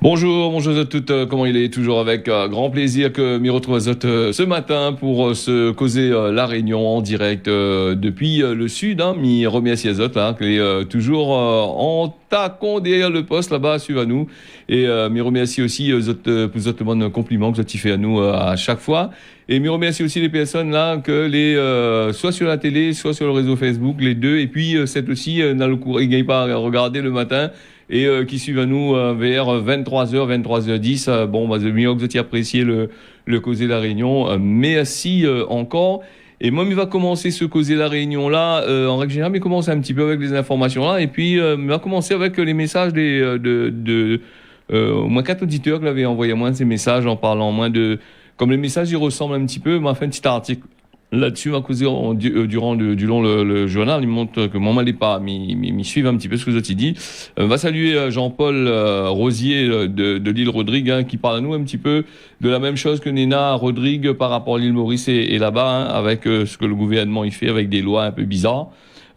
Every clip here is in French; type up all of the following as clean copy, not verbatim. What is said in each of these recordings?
Bonjour à toutes, comment il est? Toujours avec grand plaisir que m'y retrouve ce matin pour se causer la réunion en direct depuis le sud, hein, m'y remercie à hein, qui est toujours en tacon derrière le poste là-bas, suivez à nous, et m'y remercie aussi pour les autres compliments que vous avez fait à nous à chaque fois. Et m'y remercie aussi les personnes là que soit sur la télé, soit sur le réseau Facebook, les deux, et puis c'est aussi dans le cours, ils gagnent pas à regarder le matin et qui suivent à nous vers 23h, 23h10. Bon, bah, c'est mieux que vous ayez apprécié le causer la réunion. Merci encore. Et moi, il va commencer ce causer la réunion là. En règle générale, il commence un petit peu avec les informations là, et puis il va commencer avec les messages au moins 4 auditeurs qui l'avaient envoyé moins de ces messages en parlant moins de. Comme les messages, ils ressemblent un petit peu, m'a fait un petit article là-dessus, à cause durant le journal, il montre que moi, m'allez pas, m'y suivent un petit peu ce que vous avez dit. Va saluer Jean-Paul Rosier de l'île Rodrigue, hein, qui parle à nous un petit peu de la même chose que Néna Rodrigue par rapport à l'île Maurice et là-bas, hein, avec ce que le gouvernement y fait avec des lois un peu bizarres.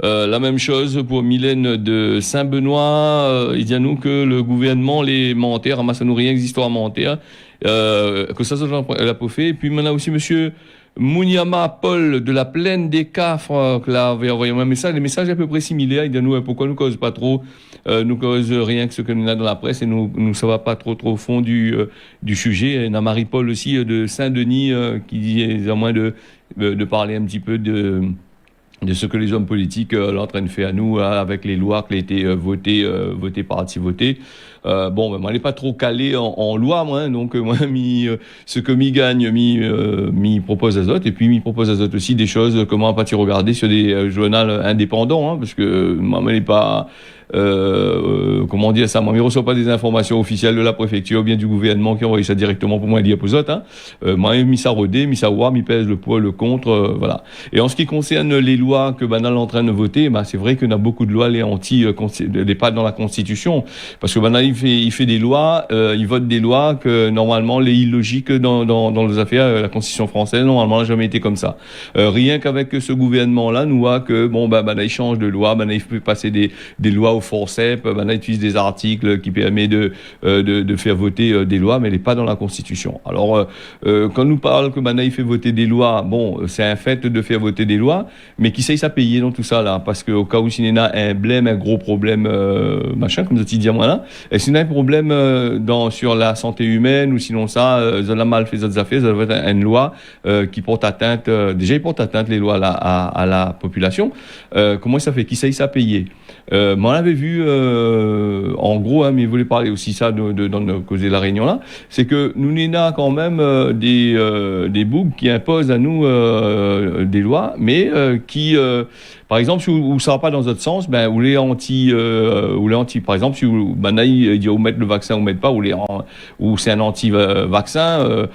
La même chose pour Mylène de Saint-Benoît. Il dit à nous que le gouvernement, les mentaires, ramassent à nous rien d'histoire mentaire, que ça l'a pas fait. Et puis maintenant aussi monsieur Mouniama Paul de la plaine des Cafres, que là avait envoyé un message, les messages à peu près similaires. Il dit à nous pourquoi nous cause pas trop, nous cause rien que ce que nous a dans la presse et nous ça va pas trop au fond du sujet. Et Marie Paul aussi de Saint-Denis qui dit à moins de parler un petit peu de ce que les hommes politiques l'entraînent fait à nous avec les lois qui ont été votées par voter. Bon, ben, moi, elle n'est pas trop calé en loi, moi, hein, donc moi, ce que m'y gagne, m'y propose à Zot, et puis m'y propose à Zot aussi des choses, comment pas t'y regarder sur des journaux indépendants, hein, parce que moi, elle n'est pas comment dire ça, moi, il ne reçoit pas des informations officielles de la préfecture ou bien du gouvernement qui envoie ça directement pour moi, il dit à Zot, hein. Moi, il mis ça rodé, mis ça voir, m'y pèse le pour, le contre, voilà. Et en ce qui concerne les lois que Banal est en train de voter, bah, c'est vrai qu'on a beaucoup de lois les pas dans la Constitution, parce que Banal il fait des lois, il vote des lois que normalement les illogiques dans les affaires, la Constitution française normalement n'a jamais été comme ça. Rien qu'avec ce gouvernement-là, nous voit que bon il change de loi, il peut passer des lois au forceps, il utilise des articles qui permettent de faire voter des lois, mais elle n'est pas dans la Constitution. Alors quand nous parle que il fait voter des lois, bon c'est un fait de faire voter des lois, mais qui sait payer dans tout ça là, parce que au cas où s'il y a un gros problème machin comme je te dis moi là. Et s'il y a un problème sur la santé humaine ou sinon ça, ça a mal fait d'autres affaires, ça doit être une loi qui porte atteinte, déjà il porte atteinte les lois à la population. Comment ça fait? Qui ça payer? Moi on avait vu en gros, hein, mais il voulait parler aussi ça dans le causer la réunion là, c'est que nous n'avons quand même des bougs qui imposent à nous des lois, mais qui par exemple, où ça va pas dans l'autre sens, ben, ou les anti, par exemple, si il dit ou mettre le vaccin ou mettre pas, ou c'est un anti-vaccin,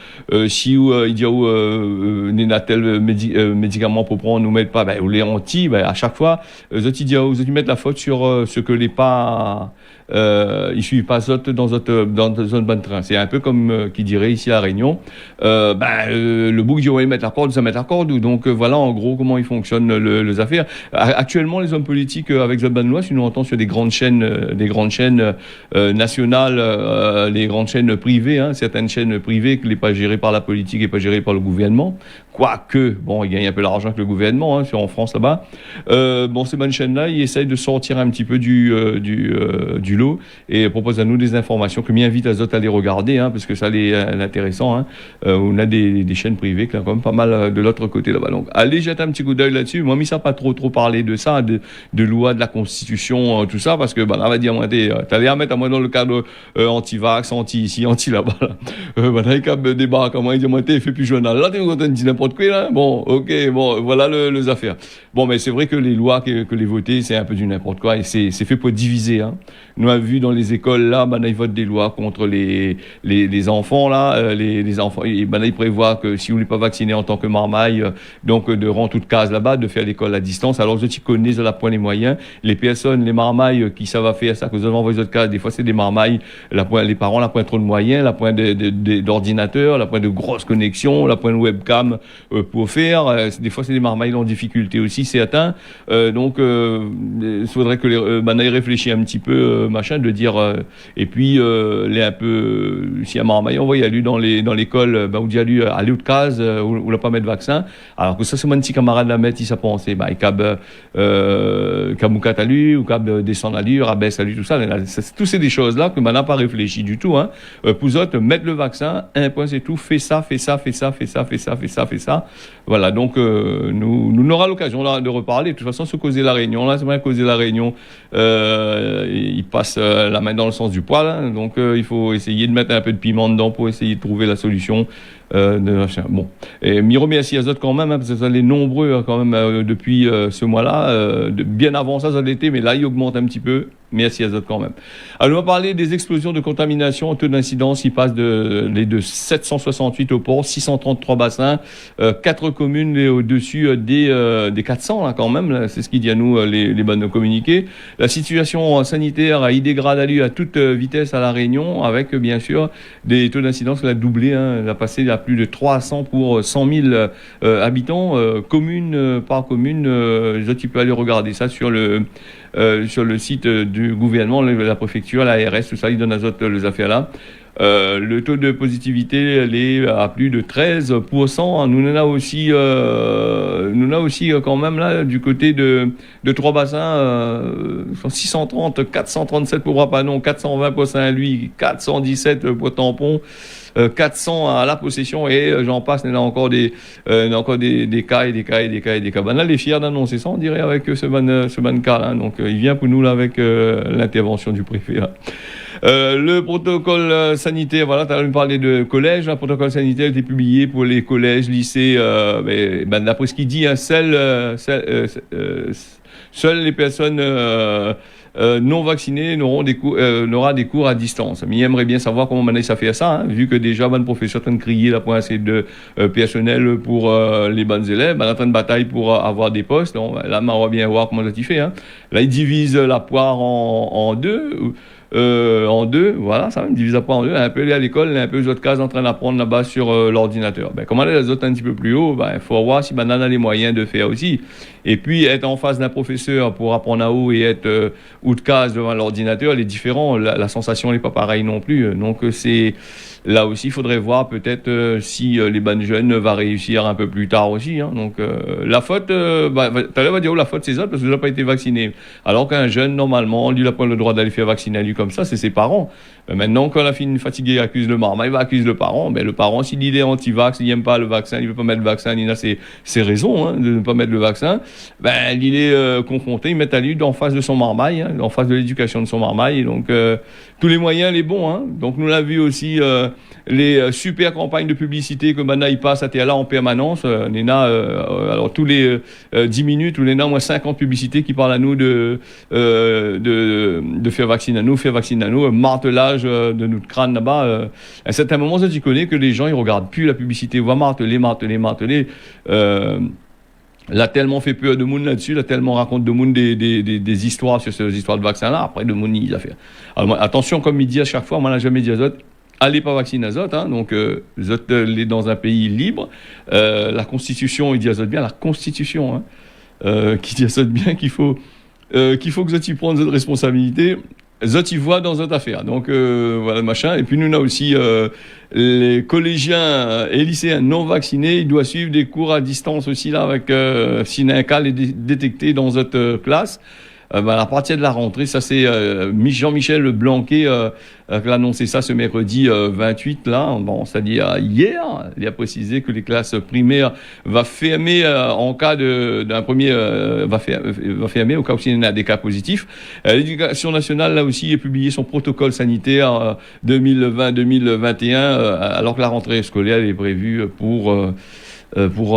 si il dit n'est tel médicament pour prendre, nous mettre pas, ben, ou les anti, ben, à chaque fois, ils disent mettre la faute sur ce que les pas, ils suivent pas dans un bon train. C'est un peu comme qui dirait ici à la Réunion, le bouc dit mettre la corde, ça met la corde, donc voilà en gros comment ils fonctionnent les affaires. Actuellement, les hommes politiques avec Zot Banois, si nous entend sur des grandes chaînes nationales, les grandes chaînes privées, hein, certaines chaînes privées qui n'est pas gérées par la politique et pas gérées par le gouvernement. Quoique, bon, ils gagnent un peu l'argent que le gouvernement, hein, en France là-bas. Ces bonnes chaînes-là, ils essayent de sortir un petit peu du lot et proposent à nous des informations que m'y invite à Zot à les regarder, hein, parce que ça est intéressant. Hein. On a des chaînes privées qui ont quand même pas mal de l'autre côté là-bas. Donc, allez jeter un petit coup d'œil là-dessus. Moi, ça pas trop parler de ça, de loi, de la Constitution, tout ça, parce que on va dire, moi, t'allais à mettre à moi dans le cadre anti-vax, anti-ici, anti-là-bas. Il y a un débat, comment il dit, moi, t'es fait plus journal. Là, t'es content de dire n'importe quoi, là. Bon, ok, bon, voilà les affaires. Bon, mais c'est vrai que les lois que les voter, c'est un peu du n'importe quoi, et c'est fait pour diviser, hein. Nous avons vu dans les écoles, là, ils votent des lois contre les enfants, là, les enfants, et ils prévoient que si vous n'êtes pas vacciné en tant que marmaille, donc de rendre toute case là-bas, de faire l'école à distance. Alors, je connais la point les moyens. Les personnes, les marmailles qui ça va faire ça, que vous avez envoyé d'autres cas, des fois c'est des marmailles, les parents, la point trop de moyens, la point d'ordinateur, la point de grosses connexions, la point de webcam, pour faire. Des fois, c'est des marmailles en difficulté aussi, c'est atteint. Donc, il faudrait que les Banaï réfléchissent un petit peu, machin, de dire. Et puis, les un peu, s'il y a marmaille, on va y aller dans l'école, où il y a lu aller ou de case, où n'a pas mettre vaccin. Alors que ça, c'est mon petit camarade la mettre, il s'est pensé, il cab moukat à lui, ou cab descendre à lui, rabaisse à lui, tout ça. Tout c'est des choses là que maintenant pas réfléchi du tout, hein. Pour autres, mettre le vaccin, un point c'est tout, fais ça. Voilà, donc nous aura l'occasion là de reparler. De toute façon, se causer la réunion, là, c'est bien causer la réunion. Il passe la main dans le sens du poil, hein, donc il faut essayer de mettre un peu de piment dedans pour essayer de trouver la solution. Bon, et m'y remercie à autres quand même, hein, parce que ça les nombreux quand même depuis ce mois-là, bien avant ça l'était, mais là il augmente un petit peu. Merci à autres quand même. Alors on va parler des explosions de contamination, taux d'incidence, il passe de 768 au port, 633 bassins, 4 communes au-dessus des 400 là quand même, là, c'est ce qu'il dit à nous les bonnes communiqués. La situation sanitaire il dégrade à toute vitesse à la Réunion, avec bien sûr des taux d'incidence qui a doublé, hein, elle a passé à plus de 300 pour 100 000 habitants, commune par commune. Tu peux aller regarder ça sur le site du gouvernement, la préfecture, la ARS, tout ça, ils donnent à autres les affaires là. Le taux de positivité elle est à plus de 13%. Nous en a aussi quand même là du côté de trois bassins, 630, 437 pour Rapanon, 420 pour Saint-Louis, 417 pour Tampon, 400 à la possession, et j'en passe. Il y a encore des cas et des cas et des cas et des cas. Ben là, les fiers d'annoncer ça, on dirait, avec ce ban cas là. Donc il vient pour nous là avec l'intervention du préfet là. Le protocole sanitaire, voilà, tu as parlé de collège. Le protocole sanitaire a été publié pour les collèges, lycées. D'après ce qu'il dit, hein, seules les personnes non vaccinées n'aura des cours à distance. Mais il aimerait bien savoir comment maintenant ça fait ça, hein, vu que déjà le professeur est en train de crier là pour assez de personnel pour les bonnes élèves, en train de bataille pour avoir des postes. Donc, là, on va bien voir comment ça t'y fait. Hein. Là, il divise la poire en deux. Voilà, ça me divise la poire en deux. Un peu à l'école, un peu les autres cases en train d'apprendre là-bas sur l'ordinateur. Comment aller les autres un petit peu plus haut, il faut voir si on a les moyens de faire aussi. Et puis, être en face d'un professeur pour apprendre à haut et être ou de case devant l'ordinateur, elle est différente. La sensation n'est pas pareille non plus. Donc, là aussi, il faudrait voir peut-être si les bonnes jeunes va réussir un peu plus tard aussi. Hein. Donc, la faute, tout à l'heure, on va dire, la faute, c'est ça, parce que tu n'as pas été vacciné. Alors qu'un jeune, normalement, lui, il n'a pas le droit d'aller faire vacciner lui comme ça, c'est ses parents. Maintenant, quand la fille fatiguée il accuse le marmot, il va accuser le parent. Mais le parent, s'il est anti-vax, il n'aime pas le vaccin, il ne veut pas mettre le vaccin, il a ses raisons de ne pas mettre le vaccin, il est confronté, il met à lui en face de son marmaille, hein, en face de l'éducation de son marmaille. Donc, tous les moyens, les bons. Hein. Donc, nous l'avons vu aussi, les super campagnes de publicité que maintenant ils passent à TLA en permanence. Alors, tous les 10 minutes, on a au moins 50 publicités qui parlent à nous de faire vacciner à nous, martelage de notre crâne là-bas. À un certain moment, ça, tu connais que les gens, ils regardent plus la publicité, on va marteler. L'a tellement fait peur de monde là-dessus, l'a tellement raconte de monde des histoires sur ces histoires de vaccins là. Après, de monde, il a fait. Alors, attention, comme il dit à chaque fois, moi, on n'a jamais dit à Zot, allez pas vacciner à Zot, hein. Donc, Zot est dans un pays libre. La Constitution, il dit à Zot bien, la Constitution, hein, qui dit à Zot bien qu'il faut que Zot y prenne cette responsabilité. Zot y voit dans cette affaire. Donc, voilà, machin. Et puis, nous, on a aussi les collégiens et lycéens non vaccinés. Ils doivent suivre des cours à distance aussi, là, avec si un cas est détecté dans cette classe. À partir de la rentrée, ça c'est Jean-Michel Blanquet qui a annoncé ça ce mercredi 28 là, c'est-à-dire hier. Il a précisé que les classes primaires va fermer en cas d'un premier va fermer au cas où il y a des cas positifs. L'Éducation nationale là aussi a publié son protocole sanitaire 2020-2021 alors que la rentrée scolaire est prévue pour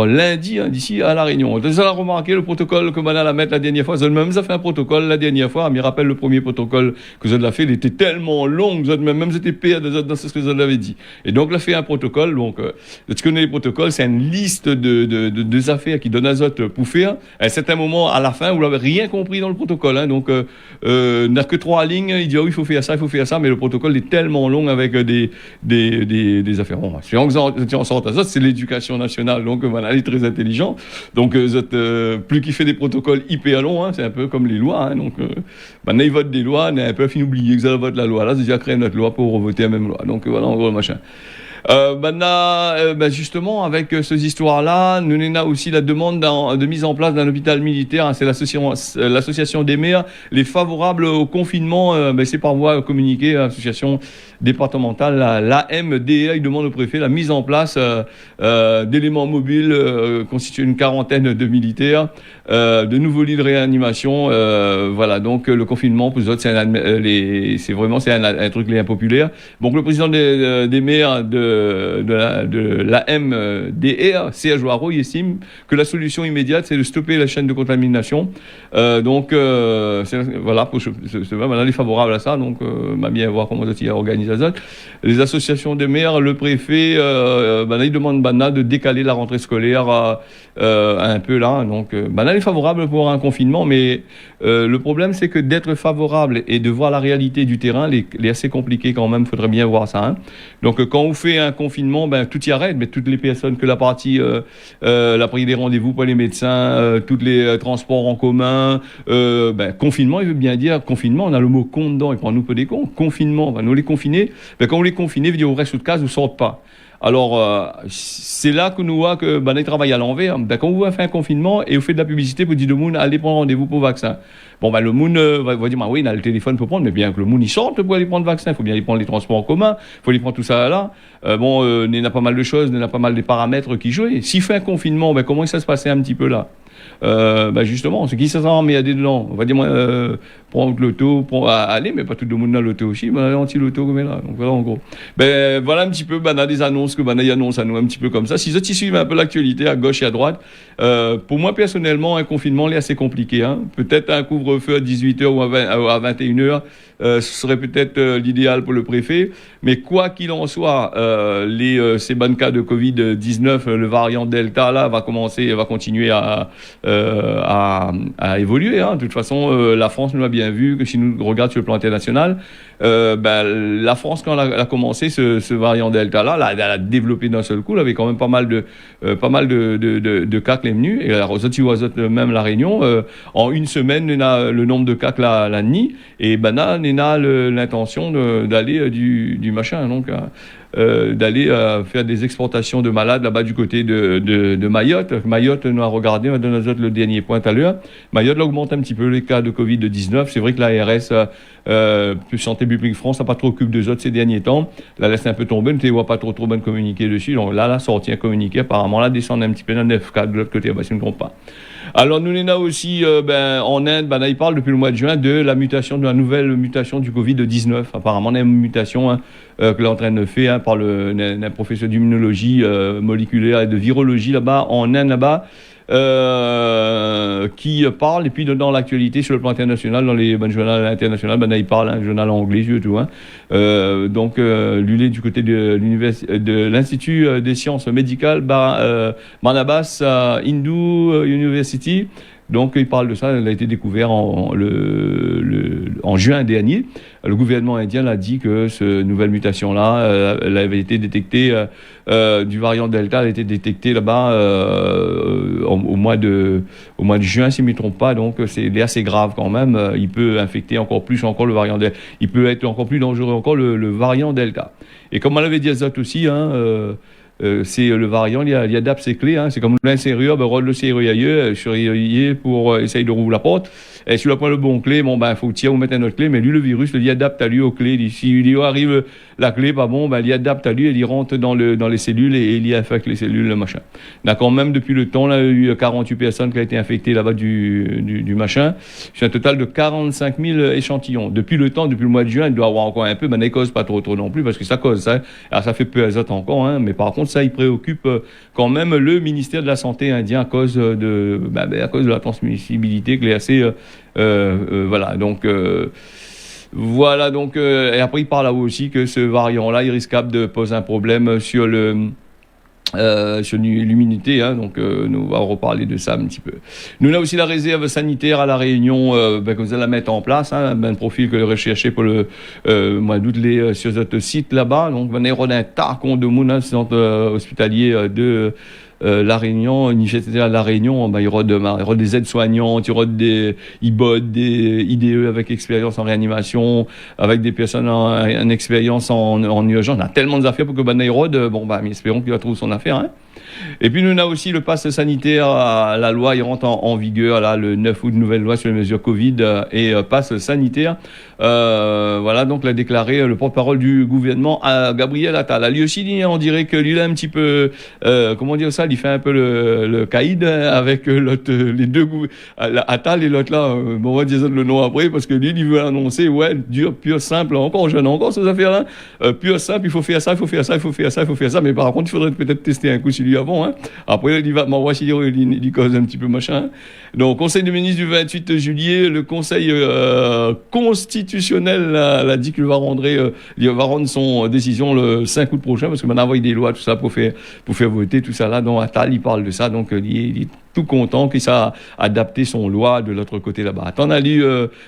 lundi, hein, d'ici à La Réunion. Vous avez remarqué le protocole que Madame a mettre la dernière fois. Vous avez même fait un protocole la dernière fois. Je me rappelle le premier protocole que vous avez fait, il était tellement long, vous avez même c'était pire dans ce que vous avez dit. Et donc, là, fait un protocole. Donc, tu connais les protocoles, c'est une liste de affaires qui donnent à Zot pour faire. À un certain moment, à la fin, vous n'avez rien compris dans le protocole. Hein, donc, n'a que 3 lignes. Il dit, il faut faire ça, mais le protocole est tellement long avec des affaires. Bon, si on sort à Zot, c'est l'éducation nationale. donc voilà, il est très intelligent. Donc plus qu'il fait des protocoles hyper longs, hein, c'est un peu comme les lois. Hein, donc maintenant il vote des lois, on a un peu fini d'oublier que ça vote la loi. Là, c'est déjà créé notre loi pour revoter la même loi. Donc voilà, en gros le machin. Justement, avec ces histoires-là, nous avons aussi la demande de mise en place d'un hôpital militaire. Hein, c'est l'association des maires, les favorables au confinement. C'est par voie communiquée, l'association départementale, l'AMDE, il demande au préfet la mise en place d'éléments mobiles constituant une quarantaine de militaires, de nouveaux lits de réanimation. Voilà, donc le confinement, pour les autres, c'est un truc les impopulaire. Donc le président des maires de la MDR, Serge Waro, il estime que la solution immédiate, c'est de stopper la chaîne de contamination. Voilà, maintenant, il est favorable à ça, donc m'a bien voir comment il organise ça. Les associations de maires, le préfet, il demande de décaler la rentrée scolaire un peu là. Donc, il est favorable pour un confinement, mais le problème, c'est que d'être favorable et de voir la réalité du terrain, il est assez compliqué quand même. Il faudrait bien voir ça. Hein. Donc, quand on fait un confinement, tout y arrête, mais toutes les personnes que la partie, la prise des rendez-vous pour les médecins, tous les transports en commun, confinement, il veut bien dire confinement. On a le mot con dedans, il prend nous peu des cons. Confinement, nous les confiner. Quand on les confine, il veut dire on reste sous de case, vous sortez pas. Alors, c'est là que nous voit que ils travaillent à l'envers. Quand vous fait un confinement et vous faites de la publicité pour dire de monde, allez prendre rendez-vous pour le vaccin. Le monde va dire, oui, on a le téléphone pour prendre, mais bien que le monde, il sorte pour aller prendre le vaccin. Il faut bien aller prendre les transports en commun, il faut aller prendre tout ça là. Il y a pas mal de choses, il y a pas mal de paramètres qui jouent. S'il fait un confinement, comment ça se passait un petit peu là? Justement, ce qui s'en met à des dedans, on va dire, prendre l'auto, aller, mais pas tout le monde dans l'auto aussi, anti-l'auto comme là. Donc voilà, en gros. Voilà un petit peu, des annonces que il annonce à nous un petit peu comme ça. Si vous suivez un peu l'actualité à gauche et à droite, pour moi personnellement, un confinement est assez compliqué. Hein. Peut-être un couvre-feu à 18h ou à 21h, ce serait peut-être l'idéal pour le préfet. Mais quoi qu'il en soit, ces bons cas de Covid-19, le variant Delta là va continuer à évoluer. Hein. De toute façon, la France nous a bien vu que si nous regardons sur le plan international, la France quand elle a commencé ce variant Delta là, elle a développé d'un seul coup. Elle avait quand même pas mal de cas qui sont venus. Et même la Réunion, en une semaine, on a le nombre de cas que la NI et on a l'intention d'aller du machin. Donc d'aller faire des exportations de malades là-bas du côté de Mayotte. Mayotte, nous a regardé, on a donné le dernier point à l'heure. Mayotte là, augmente un petit peu les cas de Covid-19. C'est vrai que l'ARS, Santé publique France, n'a pas trop occupé des autres ces derniers temps. La laisse un peu tomber, ne voit pas trop bonne communiqué dessus. Donc là, sorti un communiqué, apparemment, là, descend un petit peu dans 9 cas de l'autre côté, si je ne me trompe pas. Alors, nous, on a aussi, en Inde, il parle depuis le mois de juin de la nouvelle mutation du Covid-19. Apparemment, on a une mutation que l'on est en train de faire par un professeur d'immunologie moléculaire et de virologie là-bas, en Inde, là-bas, qui parle, et puis dans l'actualité sur le plan international, dans les journaux internationaux, il parle, un journal anglais surtout. Lui est du côté de l'Institut des sciences médicales, Barnabas Hindu University. Donc, il parle de ça, elle a été découverte en juin dernier. Le gouvernement indien a dit que cette nouvelle mutation-là, elle avait été détectée, du variant Delta, elle a été détectée là-bas au mois de juin, si je ne me trompe pas. Donc, c'est assez grave quand même. Il peut infecter encore le variant Delta. Il peut être encore plus dangereux encore le variant Delta. Et comme on l'avait dit à Zot aussi, c'est le variant, il y a d'abs ses clés, hein. C'est comme un serrure, rôle le serrurier, surveiller pour essayer de rouvrir la porte. Et si tu prend le bon clé, faut tirer ou mettre une autre clé, mais lui, le virus, il adapte à lui aux clés. Si il lui arrive la clé, pas bon, il adapte à lui, et il rentre dans les cellules et il y affecte les cellules, le machin. D'accord, même depuis le temps, là, il y a eu 48 personnes qui ont été infectées là-bas du machin. C'est un total de 45 000 échantillons. Depuis le mois de juin, il doit y avoir encore un peu, mais ne cause pas trop non plus, parce que ça cause ça. Alors, ça fait peu à autres encore, hein, mais par contre, ça, il préoccupe quand même le ministère de la Santé indien à cause de la transmissibilité qui est assez, voilà. Donc, et après, il parle là aussi que ce variant-là, il risque de poser un problème sur l'immunité, hein, donc nous va reparler de ça un petit peu. Nous avons aussi la réserve sanitaire à la Réunion, que vous allez la mettre en place, hein, un profil que le recherché pour le mois d'août sur notre site là-bas. Donc, on a un tas de monde, centre hospitalier La Réunion, à La Réunion, il y aura des aides-soignantes, il y aura des IBOD, des IDE avec expérience en réanimation, avec des personnes en expérience en urgence. On a tellement d'affaires pour que Banaïrod, espérons qu'il va trouver son affaire, hein. Et puis, nous avons aussi le pass sanitaire, la loi, il rentre en vigueur, là, le 9 août, nouvelle loi sur les mesures Covid et pass sanitaire. Voilà, donc, l'a déclaré le porte-parole du gouvernement, Gabriel Attal. Lui aussi, on dirait que lui, il a un petit peu, comment dire ça, il fait un peu le caïd avec l'autre, les deux, Attal et l'autre là, on va dire le nom après, parce que lui, il veut annoncer, ouais, dur, pur, simple, encore jeune, encore ces affaires-là, pur, simple, il faut faire ça, il faut faire ça, il faut faire ça, il faut faire ça, mais par contre, il faudrait peut-être tester un coup sur lui avant. Hein. Après, il va m'envoyer il cause un petit peu machin. Donc, Conseil des ministres du 28 juillet, le Conseil constitutionnel l'a dit qu'il va rendre son décision le 5 août prochain, parce que maintenant, il y a des lois, tout ça, pour faire voter, tout ça là. Donc, Attal, il parle de ça, donc il est tout content qu'il s'est adapté son loi de l'autre côté là-bas. T'en as lu,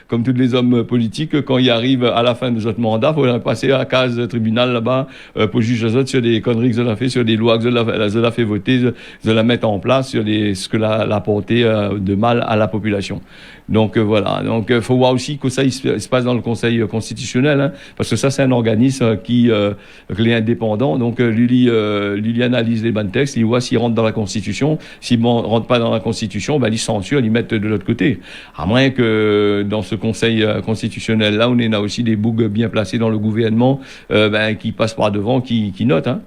comme tous les hommes politiques, quand il arrive à la fin de notre mandat, il faut passer à la case tribunal là-bas pour juger les autres sur des conneries que vous avez fait, sur des lois que vous avez fait voter, de la mettre en place sur ce que l'a apporté de mal à la population. Donc voilà. Donc il faut voir aussi que ça il se passe dans le Conseil constitutionnel, hein, parce que ça c'est un organisme qui est indépendant. Donc lui analyse les bons textes, il voit s'ils rentrent dans la Constitution. S'ils rentrent pas dans la Constitution, ils censurent, ils mettent de l'autre côté. À moins que dans ce Conseil constitutionnel là, on a aussi des bougs bien placés dans le gouvernement, qui passent par devant, qui notent. Hein.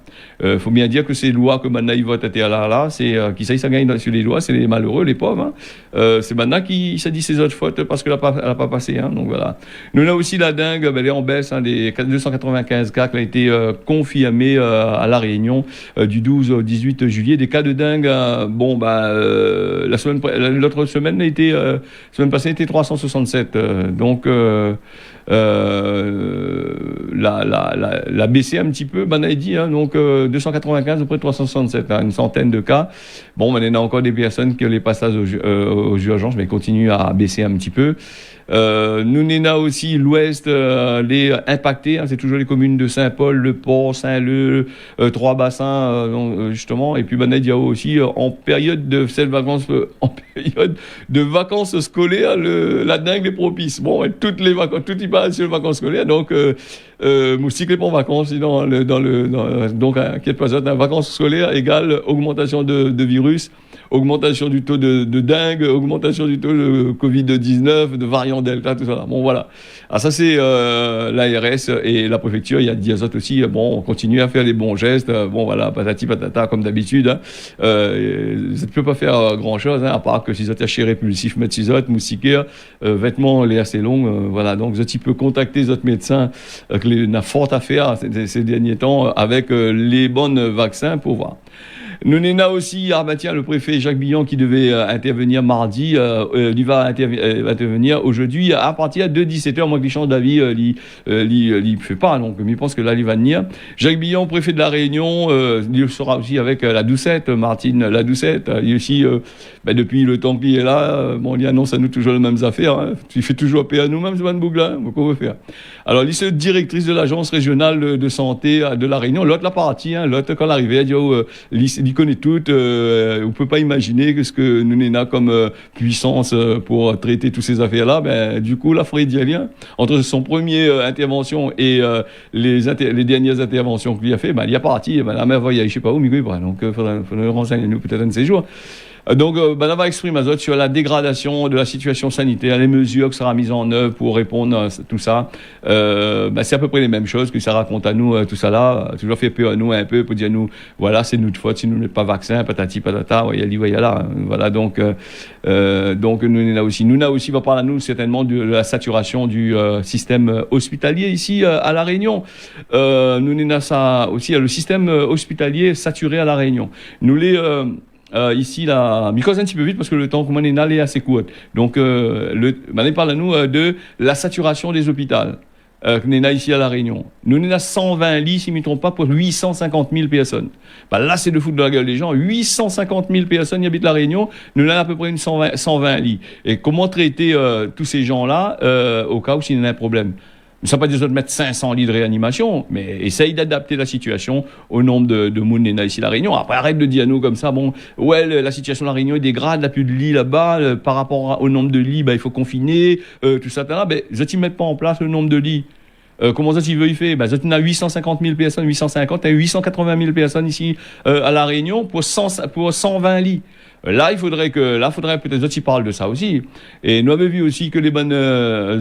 Faut bien dire que ces lois que maintenant ils votent là, c'est qui ça gagne sur les lois, c'est les malheureux, les pauvres. Hein. C'est maintenant qui se dit ces autres fautes parce qu'elle n'a pas passé. Hein. Donc voilà. Nous on a aussi la dengue, elle est en baisse. Hein, des 295 cas qui ont été confirmés à La Réunion du 12 au 18 juillet. Des cas de dengue, l'autre semaine semaine passée était 367. Donc la baissé un petit peu, a dit, hein, donc 295 auprès de 367, hein, une centaine de cas. Bon, il y a encore des personnes qui ont les passages aux urgences, mais continuent à baisser un petit peu. Nous avons aussi l'Ouest, les impactés, hein, c'est toujours les communes de Saint-Paul, Le Port, Saint-Leu, Trois-Bassins, justement. Et puis il y a aussi en période de vacances scolaires, la dengue est propice. Bon, et toutes les vacances, tout y passe sur les vacances scolaires, donc moustique les pas en vacances, donc inquiète pas, vacances scolaires égale augmentation de virus, augmentation du taux de dengue, augmentation du taux de Covid-19, de variant Delta, tout ça. Bon, voilà. Alors ça, c'est l'ARS et la préfecture. Il y a Diazot aussi. Bon, on continue à faire les bons gestes. Bon, voilà, patati patata, comme d'habitude. Hein. Ça ne peut pas faire grand-chose, hein, à part que si vous êtes acheté répulsif, mettre si autres, moustiquaire, vêtements, les assez longs. Voilà, donc vous peut contacter les autres médecins qui ont fort à faire ces derniers temps avec les bons vaccins pour voir. Nous avons aussi le préfet Jacques Billon qui devait intervenir mardi, il va intervenir aujourd'hui à partir de 17h. Moi, qui change d'avis, il fait pas, donc je pense que là, il va venir. Jacques Billon, préfet de la Réunion, il sera aussi avec la Doucette, Martine la Doucette. Il aussi, depuis le temps qu'il est là, il annonce à nous toujours les mêmes affaires. Hein. Il fait toujours payer à nous-mêmes, ce Van Bougla, qu'on veut faire. Alors, il est directrice de l'agence régionale de santé de la Réunion. L'autre, la partie, hein, l'autre, quand l'arrivée, il connaît tout. On ne peut pas imaginer que ce que nous n'avons comme puissance pour traiter toutes ces affaires-là. Du coup, la Frédien, entre son premier intervention et les dernières interventions qu'il a fait, il y a parti. La mère voyage, je ne sais pas où, mais donc il faudrait renseigner nous peut-être un de ces jours. Donc, on va exprimer sur la dégradation de la situation sanitaire, les mesures qui seront mises en œuvre pour répondre à tout ça. C'est à peu près les mêmes choses que ça raconte à nous, tout ça là. Toujours fait peur à nous un peu pour dire nous, voilà, c'est notre faute si nous n'êtes pas vaccin, patati patata, voyez là. Voilà, donc nous aussi, va parler à nous certainement de la saturation du système hospitalier ici à La Réunion. Nous avons ça aussi, le système hospitalier saturé à La Réunion. Nous ici, là, je cause un petit peu vite parce que le temps qu'on est allé assez court. Donc, on parle à nous de la saturation des hôpitaux. Nous sommes ici à La Réunion. Nous sommes à 120 lits, si je ne me trompe pas, pour 850 000 personnes. Là, c'est de foutre de la gueule des gens. 850 000 personnes qui habitent La Réunion. Nous avons à peu près 120 lits. Et comment traiter tous ces gens-là au cas où s'il y a un problème? Ça ne veut pas dire de mettre 500 lits de réanimation, mais essaye d'adapter la situation au nombre de monde ici à La Réunion. Après, arrête de dire nous comme ça, bon, ouais, la situation de La Réunion est dégrade, il n'y a plus de lits là-bas, par rapport au nombre de lits, il faut confiner, tout ça, là. Ben, je ne mettent pas en place le nombre de lits. Comment ça, tu veux y faire? Ben, tu as 850 000 personnes, 850, tu as 880 000 personnes ici à La Réunion pour 120 lits. Là, faudrait peut-être que tu parles de ça aussi. Et nous avons vu aussi que les bonnes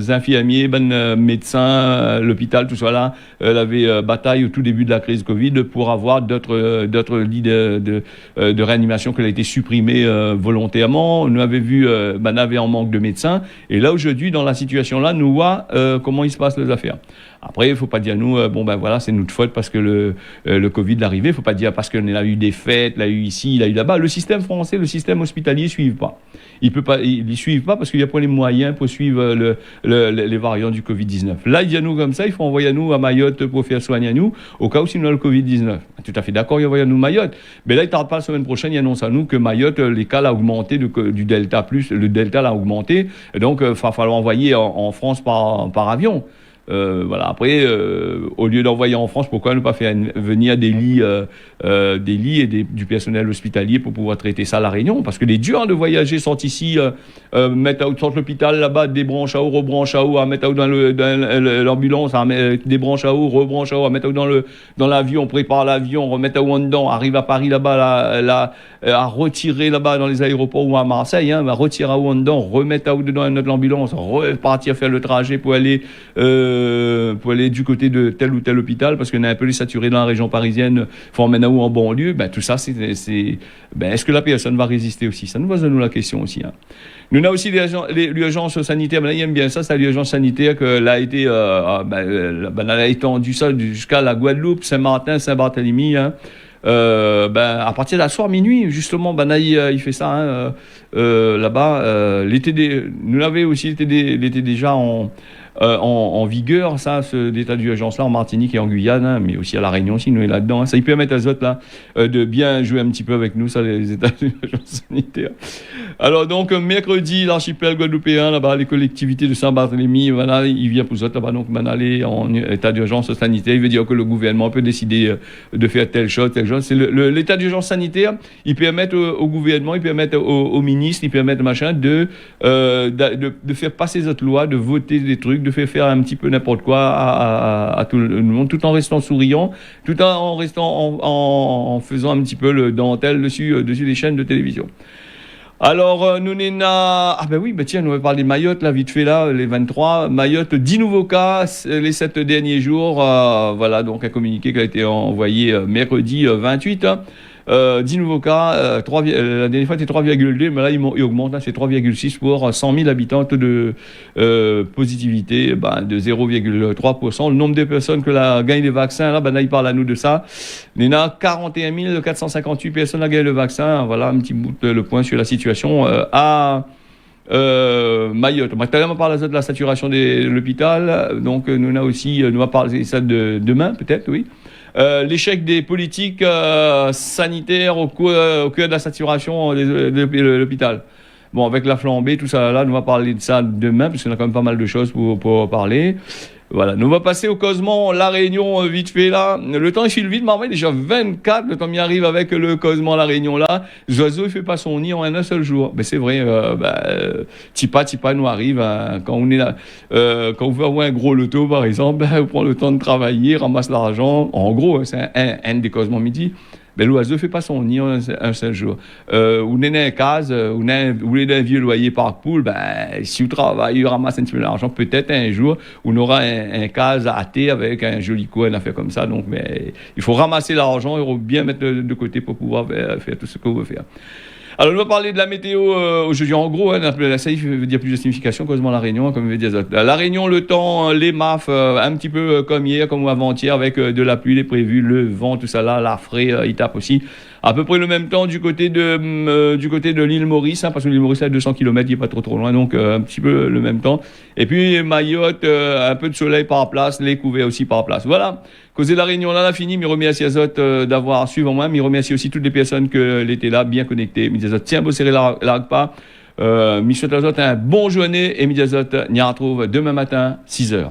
infirmiers, bonnes médecins, l'hôpital, tout ça là, avaient bataille au tout début de la crise Covid pour avoir d'autres lits de réanimation qui a été supprimés volontairement. Nous avons vu, avait en manque de médecins. Et là, aujourd'hui, dans la situation là, nous voyons comment il se passe les affaires. Après, il faut pas dire nous, voilà, c'est notre faute parce que le Covid est arrivé. Il faut pas dire parce qu'on a eu des fêtes, l'a eu ici, l'a eu là-bas. Le système français, le système hospitalier suivent pas. Ils suivent pas parce qu'il n'y a pas les moyens pour suivre les variants du Covid-19. Là, il y a nous comme ça, il faut envoyer nous à Mayotte pour faire soigner à nous, au cas où si nous avons le Covid-19. Tout à fait d'accord, il envoie à nous Mayotte. Mais là, il ne tarde pas la semaine prochaine, il annonce à nous que Mayotte, les cas l'ont augmenté du Delta+, le Delta l'a augmenté. Et donc, il va falloir envoyer en France par avion. Voilà. Après, au lieu d'envoyer en France, pourquoi ne pas faire venir des lits et du personnel hospitalier pour pouvoir traiter ça à La Réunion? Parce que les durs de voyager sont ici, mettre out l'hôpital là-bas, débranche à eau, rebranche à eau, à mettre out dans l'ambulance, débranche à eau, rebranche à eau, à mettre out dans l'avion, prépare l'avion, remettre à eau en dedans, arrive à Paris là-bas, à retirer là-bas dans les aéroports ou à Marseille, à retirer à eau en dedans, remettre à eau dedans notre ambulance, repartir faire le trajet pour aller du côté de tel ou tel hôpital, parce qu'on est un peu les saturés dans la région parisienne, faut emmener où en banlieue, tout ça, est-ce que la personne va résister aussi? Ça nous pose la question aussi. Nous avons aussi l'urgence sanitaire, là, il aime bien ça, c'est l'urgence sanitaire que a été, elle a étendu ça jusqu'à la Guadeloupe, Saint-Martin, Saint-Barthélemy, à partir de la soir minuit, justement, il fait ça, là-bas, nous l'avons aussi l'été déjà en vigueur, ça, l'état d'urgence-là, en Martinique et en Guyane, mais aussi à La Réunion aussi, nous est là-dedans. Ça, il permet à Zot, là, de bien jouer un petit peu avec nous, ça, les états d'urgence sanitaire. Alors, donc, mercredi, l'archipel guadeloupéen, là-bas, les collectivités de Saint-Barthélemy, voilà, il vient pour Zot, là-bas, donc, aller en état d'urgence sanitaire. Il veut dire que le gouvernement peut décider de faire telle chose. C'est l'état d'urgence sanitaire, il permet au gouvernement, il permet aux ministres, il permet de faire passer cette loi, de voter des trucs, de faire un petit peu n'importe quoi à tout le monde, tout en restant souriant, tout en restant en faisant un petit peu le dentelle dessus les chaînes de télévision. Alors, nous tiens, nous va parler de Mayotte, là, vite fait, là, les 23. Mayotte, 10 nouveaux cas, les 7 derniers jours. Voilà, donc un communiqué qui a été envoyé mercredi 28. 10 nouveaux cas, la dernière fois c'était 3,2, mais là il augmente, là c'est 3,6 pour 100 000 habitants, taux de positivité de 0,3%. Le nombre de personnes que la gagne les vaccins, là il parle à nous de ça. Il y en a 41 458 personnes qui gagnent le vaccin. Voilà un petit bout le point sur la situation à Mayotte. Tout à l'heure on parle de la saturation de l'hôpital, donc nous va parler ça de demain peut-être, oui. L'échec des politiques sanitaires au cœur de la saturation de l'hôpital. Bon, avec la flambée, tout ça là, nous va parler de ça demain, parce qu'on a quand même pas mal de choses pour parler. Voilà, nous va passer au Cosmon, La Réunion, vite fait là. Le temps il file vite, mais déjà 24, le temps il arrive avec le Cosmon, La Réunion là. L'oiseau il fait pas son nid en un seul jour. Mais c'est vrai, Tipa nous arrive quand on est là, quand on veut avoir un gros loto par exemple, on prend le temps de travailler, ramasse l'argent. En gros, c'est un des Cosmons midi. L'oiseau fait pas son nid en un seul jour. Ou n'est un case, ou n'est un vieux loyer par poule, si vous travaillez, vous ramassez un petit peu d'argent, peut-être un jour, on aura un case à thé avec un joli coin, une affaire comme ça. Donc, il faut ramasser l'argent et bien mettre de côté pour pouvoir faire tout ce qu'on veut faire. Alors, on va parler de la météo aujourd'hui. En gros, ça veut dire plus de signification, causément La Réunion, comme veut dire La Réunion, le temps, les MAF, un petit peu comme hier, comme avant-hier, avec de la pluie, les prévus, le vent, tout ça là, la frais, il tape aussi. À peu près le même temps du côté de l'île Maurice, parce que l'île Maurice est à 200 km, il n'est pas trop loin, donc un petit peu le même temps. Et puis Mayotte, un peu de soleil par place, les couverts aussi par place. Voilà. Causé La Réunion, là, on a fini. Je remercie Azot d'avoir suivi moi. Je remercie aussi toutes les personnes qui étaient là, bien connectées. Je dis tiens, vous serrez la pas. Je souhaite à Azot un bon journée et je dis Azot, on y retrouve demain matin, 6h.